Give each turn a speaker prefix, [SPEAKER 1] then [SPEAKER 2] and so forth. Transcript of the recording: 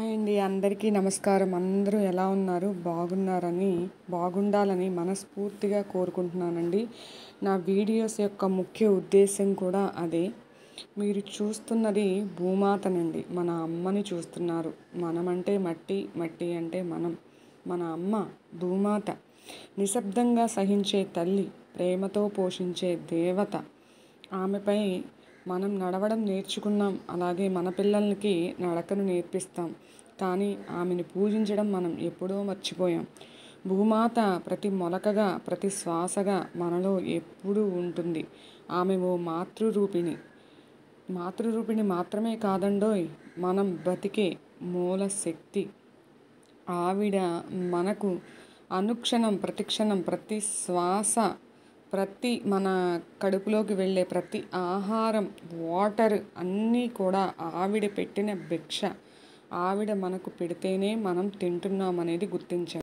[SPEAKER 1] Hi అండి. అందరికీ నమస్కారం. అందరూ ఎలా ఉన్నారు? బాగుండాలని మనస్ఫూర్తిగా కోరుకుంటున్నానండి. నా వీడియోస్ యొక్క ముఖ్య ఉద్దేశం కూడా అదే. మీరు చూస్తున్నది భూమాతనండి. మన అమ్మని చూస్తున్నారు. మనమంటే మట్టి, మట్టి అంటే మనం. మన అమ్మ భూమాత. నిశ్శబ్దంగా సహించే తల్లి, ప్రేమతో పోషించే దేవత. ఆమెపై మనం నడవడం నేర్చుకున్నాం. అలాగే మన పిల్లలకి నడకను నేర్పిస్తాం. కానీ ఆమెను పూజించడం మనం ఎప్పుడో మర్చిపోయాం. భూమాత ప్రతి మొలకగా, ప్రతి శ్వాసగా మనలో ఎప్పుడూ ఉంటుంది. ఆమె ఓ మాతృరూపిణి మాత్రమే కాదండోయ్, మనం బతికే మూల శక్తి. ఆవిడ మనకు అనుక్షణం, ప్రతిక్షణం, ప్రతి శ్వాస, ప్రతి మన కడుపులోకి వెళ్ళే ప్రతి ఆహారం, వాటర్ అన్నీ కూడా ఆవిడ పెట్టిన భిక్ష. ఆవిడ మనకు పెడితేనే మనం తింటున్నాం అనేది గుర్తించాలి.